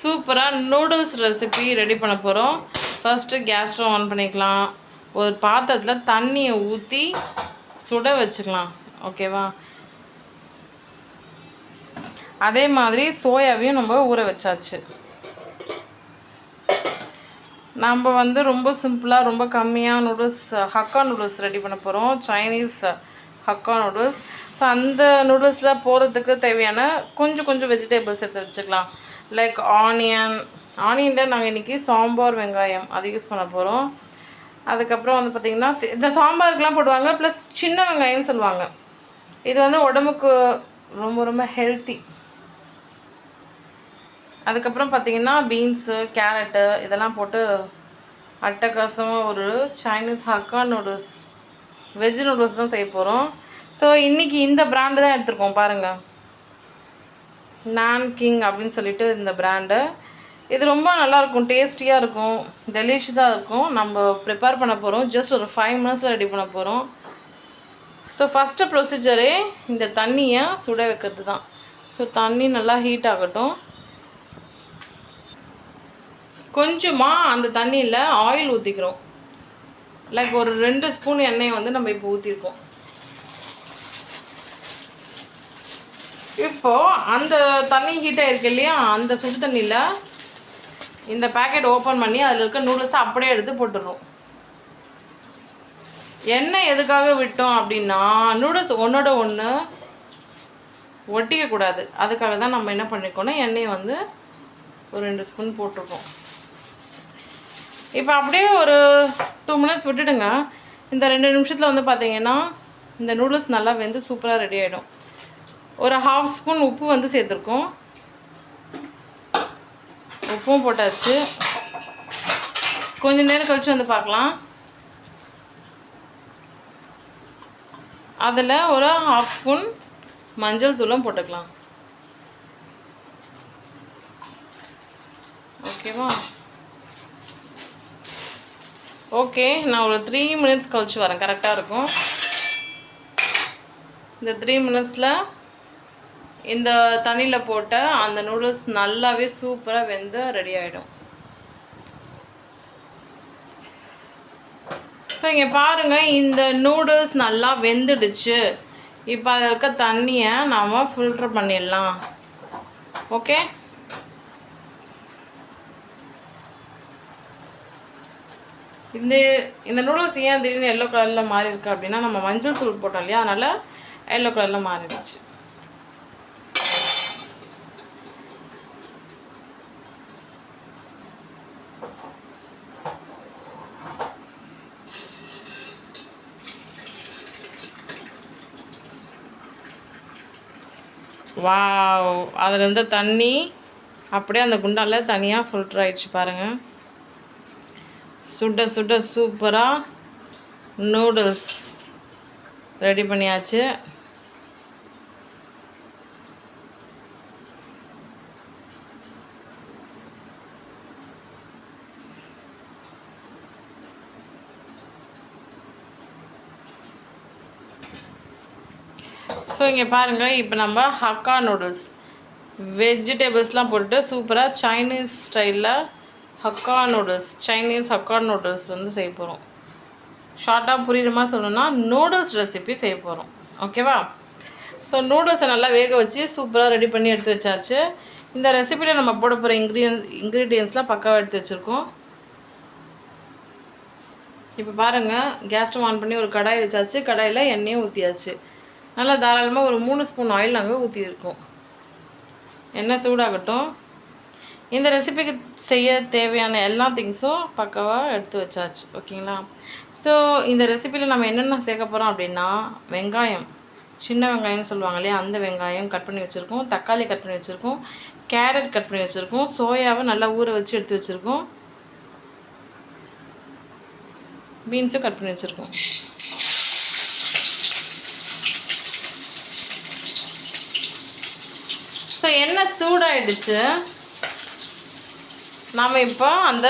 சூப்பராக noodles recipe ready பண்ண போகிறோம். ஃபஸ்ட்டு கேஸ் ஸ்டவ் ஆன் பண்ணிக்கலாம். ஒரு பாத்திரத்தில் தண்ணியை ஊற்றி சுட வச்சுக்கலாம். ஓகேவா? அதே மாதிரி சோயாவையும் நம்ம ஊற வச்சாச்சு. நம்ம ரொம்ப சிம்பிளாக ரொம்ப கம்மியாக நூடுல்ஸ் ஹக்கா நூடுல்ஸ் ரெடி பண்ண போகிறோம். Chinese Hakka noodles. ஸோ அந்த நூடுல்ஸில் போகிறதுக்கு தேவையான கொஞ்சம் வெஜிடபிள்ஸ் எடுத்து வச்சுக்கலாம். லைக் ஆனியனில் நாங்கள் இன்றைக்கி சாம்பார் வெங்காயம் அது யூஸ் பண்ண போகிறோம். அதுக்கப்புறம் பார்த்திங்கன்னா இந்த சாம்பாருக்கெலாம் போடுவாங்க. ப்ளஸ் சின்ன வெங்காயம்னு சொல்லுவாங்க. இது உடம்புக்கு ரொம்ப ஹெல்த்தி. அதுக்கப்புறம் பார்த்திங்கன்னா பீன்ஸு கேரட்டு இதெல்லாம் போட்டு அட்டகாசமாக ஒரு Chinese Hakka noodles veg noodles தான் செய்ய போகிறோம். ஸோ இன்றைக்கி இந்த பிராண்டு தான் எடுத்துருக்கோம். பாருங்கள், நான் கிங் அப்படின்னு சொல்லிட்டு இந்த பிராண்டு. இது ரொம்ப நல்லாயிருக்கும், டேஸ்டியாக இருக்கும், டெலிஷியஸாக இருக்கும். நம்ம ப்ரிப்பேர் பண்ண போகிறோம். ஜஸ்ட் ஒரு 5 மினிட்ஸில் ரெடி பண்ண போகிறோம். ஸோ ஃபஸ்ட்டு ப்ரொசீஜரே இந்த தண்ணியை சுட வைக்கிறது தான். ஸோ தண்ணி நல்லா ஹீட் ஆகட்டும். கொஞ்சமாக அந்த தண்ணியில் ஆயில் ஊற்றிக்கிறோம். லைக் ஒரு 2 ஸ்பூன் எண்ணெயை நம்ம இப்போ ஊற்றிருக்கோம். இப்போது அந்த தண்ணி ஹீட்டாக இருக்கு இல்லையா, அந்த சுடு தண்ணியில் இந்த பேக்கெட் ஓப்பன் பண்ணி அதில் இருக்க நூடுல்ஸை அப்படியே எடுத்து போட்டுடுறோம். எண்ணெய் எதுக்காக விட்டோம் அப்படின்னா, நூடுல்ஸ் ஒன்றோட ஒன்று ஒட்டிக்கக்கூடாது. அதுக்காக தான் நம்ம என்ன பண்ணியிருக்கோன்னா எண்ணெயை ஒரு 2 ஸ்பூன் போட்டிருக்கோம். இப்போ அப்படியே ஒரு 2 மினிட்ஸ் விட்டுடுங்க. இந்த 2 நிமிஷத்தில் பார்த்தீங்கன்னா இந்த நூடுல்ஸ் நல்லா வெந்து சூப்பராக ரெடி ஆகிடும். ஒரு 1/2 ஸ்பூன் உப்பு சேர்த்துருக்கோம். உப்பும் போட்டாச்சு. கொஞ்சம் நேரம் கழித்து பார்க்கலாம். அதில் ஒரு 1/2 ஸ்பூன் மஞ்சள் தூளும் போட்டுக்கலாம். ஓகேவா? ஓகே, நான் ஒரு 3 மினிட்ஸ் கழிச்சு வரேன். கரெக்டாக இருக்கும். இந்த 3 மினிட்ஸில் இந்த தண்ணியில் போட்ட அந்த நூடுல்ஸ் நல்லாவே சூப்பராக வெந்து ரெடி ஆகிடும். ஸோ இங்கே பாருங்கள், இந்த நூடுல்ஸ் நல்லா வெந்துடுச்சு. இப்போ அதில் இருக்க தண்ணியை நாம் ஃபில்ட்ரு பண்ணிடலாம். ஓகே, இந்த நூடுல்ஸ் ஏன் திடீர்னு எல்லோ கலரில் மாறி இருக்கு அப்படின்னா, நம்ம மஞ்சள் தூள் போட்டோம் இல்லையா, அதனால் எல்லோ கலரில் மாறிடுச்சு. வாவ், அதில் இருந்த தண்ணி அப்படியே அந்த குண்டால் தனியாக ஃபில்டர் ஆகிடுச்சு. பாருங்கள், சுட சுட சூப்பராக நூடுல்ஸ் ரெடி பண்ணியாச்சு. ஸோ இங்கே பாருங்கள், இப்போ நம்ம ஹக்கா நூடுல்ஸ் வெஜிடபிள்ஸ்லாம் போட்டு சூப்பராக சைனீஸ் ஸ்டைலில் hakka noodles Chinese Hakka noodles செய்ய போகிறோம். ஷார்ட்டாக புரியுற மாதிரி சொல்லணும்னா நூடுல்ஸ் ரெசிபி செய்ய போகிறோம். ஓகேவா? ஸோ நூடுல்ஸை நல்லா வேக வச்சு சூப்பராக ரெடி பண்ணி எடுத்து வச்சாச்சு. இந்த ரெசிபியில் நம்ம போட போகிற இன்க்ரீடியன்ஸ்லாம் பக்காவாக எடுத்து வச்சுருக்கோம். இப்போ பாருங்கள், கேஸ் ஸ்டவ் ஆன் பண்ணி ஒரு கடாய் வச்சாச்சு. கடாயில் எண்ணெயும் ஊற்றியாச்சு. நல்லா தாராளமாக ஒரு 3 ஸ்பூன் ஆயில் நாங்கள் ஊற்றியிருக்கோம். எண்ணெய் சூடாகட்டும். இந்த ரெசிபிக்கு செய்ய தேவையான எல்லா திங்ஸும் பக்காவாக எடுத்து வச்சாச்சு. ஓகேங்களா? ஸோ இந்த ரெசிபியில் நம்ம என்னென்ன சேர்க்க போகிறோம் அப்படின்னா, வெங்காயம், சின்ன வெங்காயம்னு சொல்லுவாங்க இல்லையா, அந்த வெங்காயம் கட் பண்ணி வச்சுருக்கோம். தக்காளி கட் பண்ணி வச்சுருக்கோம். கேரட் கட் பண்ணி வச்சுருக்கோம். சோயாவை நல்லா ஊற வச்சு எடுத்து வச்சுருக்கோம். பீன்ஸும் கட் பண்ணி வச்சுருக்கோம். ஸோ எண்ணெய் சூடாகிடுச்சு. நாம் இப்போ அந்த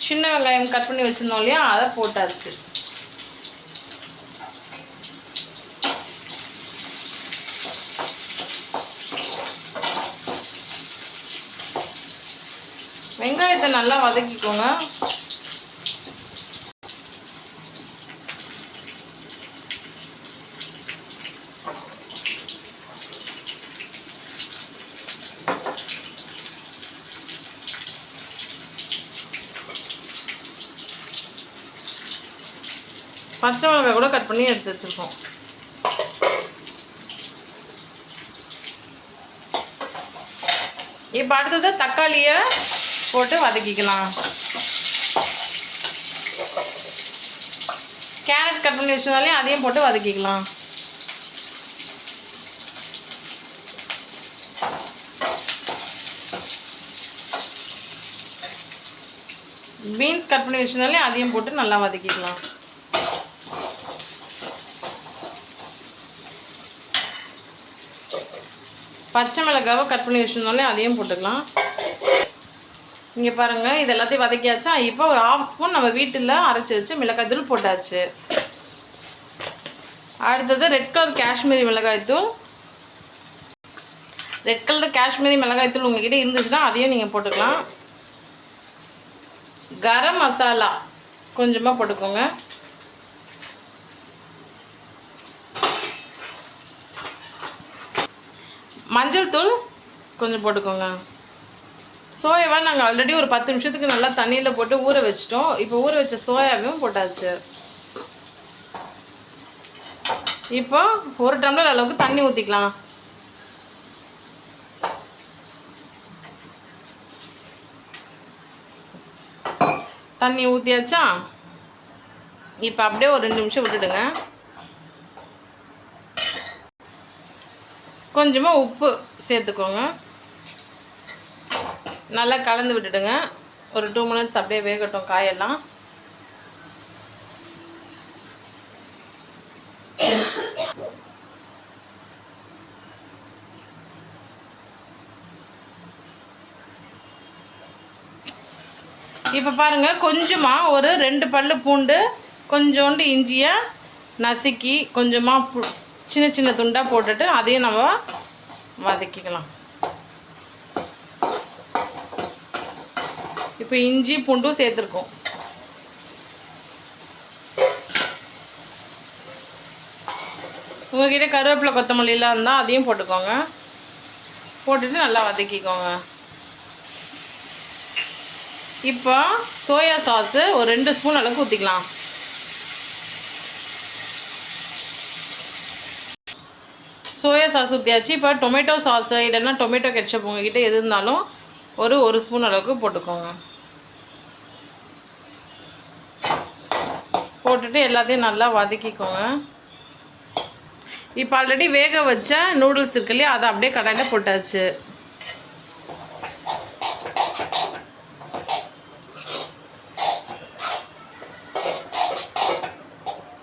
சின்ன வெங்காயம் கட் பண்ணி வச்சுருந்தோம் இல்லையா, அதை போட்டாச்சு. வெங்காயத்தை நல்லா வதக்கிக்கோங்க. பச்சை மிளகாய் கூட கட் பண்ணி எடுத்து வச்சுருக்கோம். இப்போ அடுத்தது தக்காளியை போட்டு வதக்கிக்கலாம். கேரட் கட் பண்ணி வச்சதாலே அதையும் போட்டு வதக்கிக்கலாம். பீன்ஸ் கட் பண்ணி வச்சதாலே அதையும் போட்டு நல்லா வதக்கிக்கலாம். பச்சை மிளகாவை கட் பண்ணி வச்சுருந்தாலே அதையும் போட்டுக்கலாம். இங்கே பாருங்கள், இது எல்லாத்தையும் வதக்கியாச்சா. இப்போ ஒரு 1/2 ஸ்பூன் நம்ம வீட்டில் அரைச்சி வச்சு மிளகாய் தூள் போட்டாச்சு. அடுத்தது ரெட் கலர் காஷ்மீரி மிளகாய் தூள். ரெட் கலர் காஷ்மீரி மிளகாய் தூள் உங்ககிட்ட இருந்துச்சுன்னா அதையும் நீங்கள் போட்டுக்கலாம். கரம் மசாலா கொஞ்சமாக போட்டுக்கோங்க. மஞ்சள் தூள் கொஞ்சம் போட்டுக்கோங்க. சோயாவை நாங்கள் ஆல்ரெடி ஒரு 10 நிமிஷத்துக்கு நல்லா தண்ணியில் போட்டு ஊற வச்சிட்டோம். இப்போ ஊற வச்ச சோயாவையும் போட்டாச்சு. இப்போ 1 டம்ளர் அளவுக்கு தண்ணி ஊற்றிக்கலாம். தண்ணி ஊற்றியாச்சா. இப்போ அப்படியே ஒரு 2 நிமிஷம் விட்டுடுங்க. கொஞ்சமாக உப்பு சேர்த்துக்கோங்க. நல்லா கலந்து விட்டுடுங்க. ஒரு 2 மினிட்ஸ் அப்படியே வேகட்டும் காயெல்லாம். இப்போ பாருங்கள், கொஞ்சமாக ஒரு 2 பல்லு பூண்டு, கொஞ்சோண்டு இஞ்சியை நசுக்கி கொஞ்சமாக சின்ன சின்ன துண்டாக போட்டுட்டு அதையும் நம்ம வதக்கிக்கலாம். இப்போ இஞ்சி பூண்டும் சேர்த்துருக்கோம். உங்கள்கிட்ட கருவேப்பிலை கொத்தமல்லிலாம் இருந்தால் அதையும் போட்டுக்கோங்க. போட்டுட்டு நல்லா வதக்கிக்கோங்க. இப்போ சோயா சாஸு ஒரு 2 ஸ்பூன் அளவுக்கு ஊற்றிக்கலாம். சோயா சாஸ் ஊற்றியாச்சு. இப்போ டொமேட்டோ சாஸு இல்லைன்னா டொமேட்டோ கெட்சப் உங்கள்கிட்ட எது இருந்தாலும் ஒரு ஸ்பூன் அளவுக்கு போட்டுக்கோங்க. போட்டுட்டு எல்லாத்தையும் நல்லா வதக்கிக்கோங்க. இப்போ ஆல்ரெடி வேக வச்ச நூடுல்ஸ் இருக்கு இல்லையா, அதை அப்படியே கடாயில் போட்டாச்சு.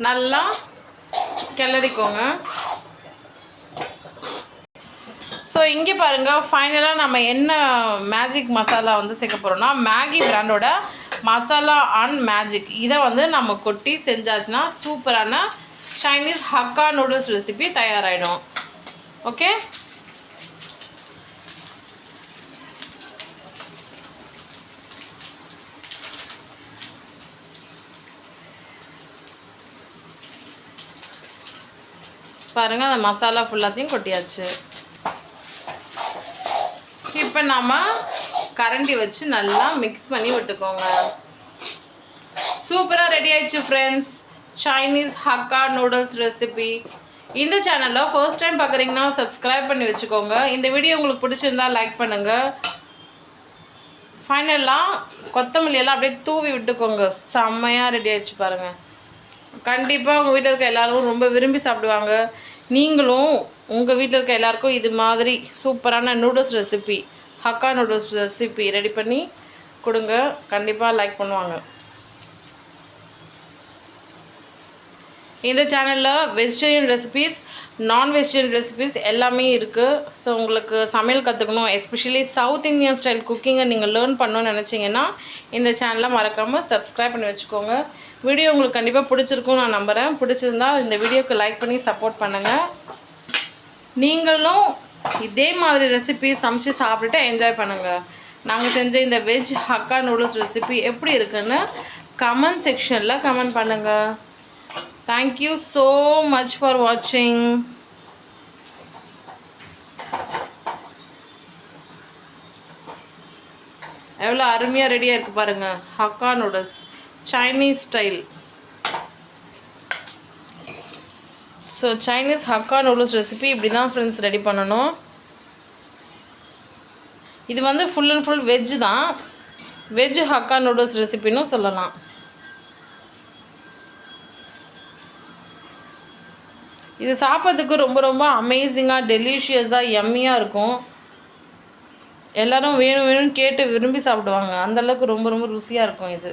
நல்லா கிளறிக்கோங்க. ஸோ இங்கே பாருங்கள், ஃபைனலாக நம்ம என்ன மேஜிக் மசாலா வந்து சேர்க்க போகிறோம்னா, மேகி பிராண்டோட மசாலா அண்ட் மேஜிக். இதை வந்து நம்ம கொட்டி செஞ்சாச்சுன்னா சூப்பரான சைனீஸ் ஹக்கா நூடுல்ஸ் ரெசிபி தயாராகிடும். ஓகே, பாருங்கள், அந்த மசாலா ஃபுல்லாத்தையும் கொட்டியாச்சு. இப்போ நம்ம கரண்டி வச்சு நல்லா மிக்ஸ் பண்ணி விட்டுக்கோங்க. சூப்பராக ரெடி ஆயிடுச்சு friends, Chinese Hakka noodles recipe. இந்த சேனலில் ஃபர்ஸ்ட் டைம் பார்க்குறீங்கன்னா சப்ஸ்கிரைப் பண்ணி வச்சுக்கோங்க. இந்த வீடியோ உங்களுக்கு பிடிச்சிருந்தா லைக் பண்ணுங்கள். ஃபைனலாக கொத்தமல்லியெல்லாம் அப்படியே தூவி விட்டுக்கோங்க. செம்மையாக ரெடி ஆயிடுச்சு பாருங்கள். கண்டிப்பாக உங்கள் வீட்டில் இருக்க எல்லோரும் ரொம்ப விரும்பி சாப்பிடுவாங்க. நீங்களும் உங்கள் வீட்டில் இருக்க எல்லாருக்கும் இது மாதிரி சூப்பரான noodles recipe, hakka noodles recipe ready பண்ணி கொடுங்க. கண்டிப்பாக லைக் பண்ணுவாங்க. இந்த சேனலில் வெஜிடேரியன் ரெசிபீஸ், நான் வெஜிடேரியன் ரெசிபீஸ் எல்லாமே இருக்குது. ஸோ உங்களுக்கு சமையல் கற்றுக்கணும், எஸ்பெஷலி சவுத் இந்தியன் ஸ்டைல் குக்கிங்கை நீங்கள் லேர்ன் பண்ணணும்னு நினச்சிங்கன்னா இந்த சேனலை மறக்காமல் சப்ஸ்கிரைப் பண்ணி வச்சுக்கோங்க. வீடியோ உங்களுக்கு கண்டிப்பாக பிடிச்சிருக்கும் நான் நம்புகிறேன். பிடிச்சிருந்தா இந்த வீடியோக்கு லைக் பண்ணி சப்போர்ட் பண்ணுங்கள். நீங்களும் இதே மாதிரி ரெசிபி சமைச்சு சாப்பிட்டுட்டு என்ஜாய் பண்ணுங்கள். நாங்கள் செஞ்ச இந்த வெஜ் ஹக்கா நூடுல்ஸ் ரெசிபி எப்படி இருக்குன்னு கமெண்ட் செக்ஷனில் கமெண்ட் பண்ணுங்கள். தேங்க்யூ ஸோ மச் ஃபார் வாட்சிங். எவ்வளோ அருமையாக ரெடியாக இருக்குது பாருங்கள். Hakka noodles Chinese style. So Chinese Hakka noodles recipe இப்படி தான் ஃப்ரெண்ட்ஸ் ரெடி பண்ணணும். இது வந்து ஃபுல் அண்ட் ஃபுல் வெஜ்ஜு தான். வெஜ் ஹக்கா நூடுல்ஸ் ரெசிபின்னு சொல்லலாம். இது சாப்பிட்றதுக்கு ரொம்ப ரொம்ப அமேசிங்காக டெலிஷியஸாக யம்மியாக இருக்கும். எல்லோரும் வேணும் வேணும்னு கேட்டு விரும்பி சாப்பிடுவாங்க. அந்தளவுக்கு ரொம்ப ரொம்ப ருசியாக இருக்கும் இது.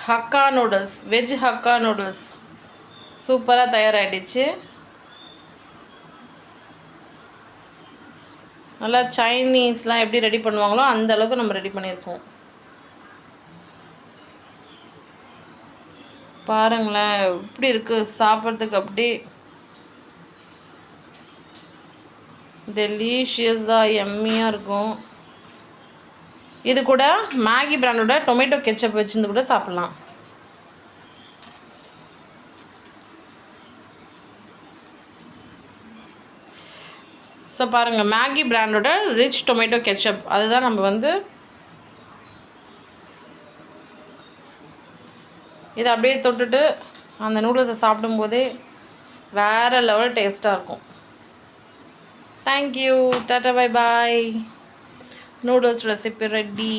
Hakka noodles, veg hakka noodles சூப்பராக தயாராகிடுச்சு. நல்லா சைனீஸ்லாம் எப்படி ரெடி பண்ணுவாங்களோ அந்த அளவுக்கு நம்ம ரெடி பண்ணியிருக்கோம். பாருங்களேன் எப்படி இருக்குது சாப்பிட்றதுக்கு. அப்படியே டெலிஷியஸாக எம்மியாக இருக்கும். இது கூட மேகி பிராண்டோட டொமேட்டோ கெச்சப் வச்சுருந்து கூட சாப்பிட்லாம். ஸோ பாருங்கள், மேகி பிராண்டோட ரிச் டொமேட்டோ கெச்சப் அதுதான் நம்ம வந்து இதை அப்படியே தொட்டுட்டு அந்த நூடுல்ஸை சாப்பிடும்போதே வேறு லெவல் டேஸ்ட்டாக இருக்கும். Thank you, tata, bye bye. Noodles recipe ready.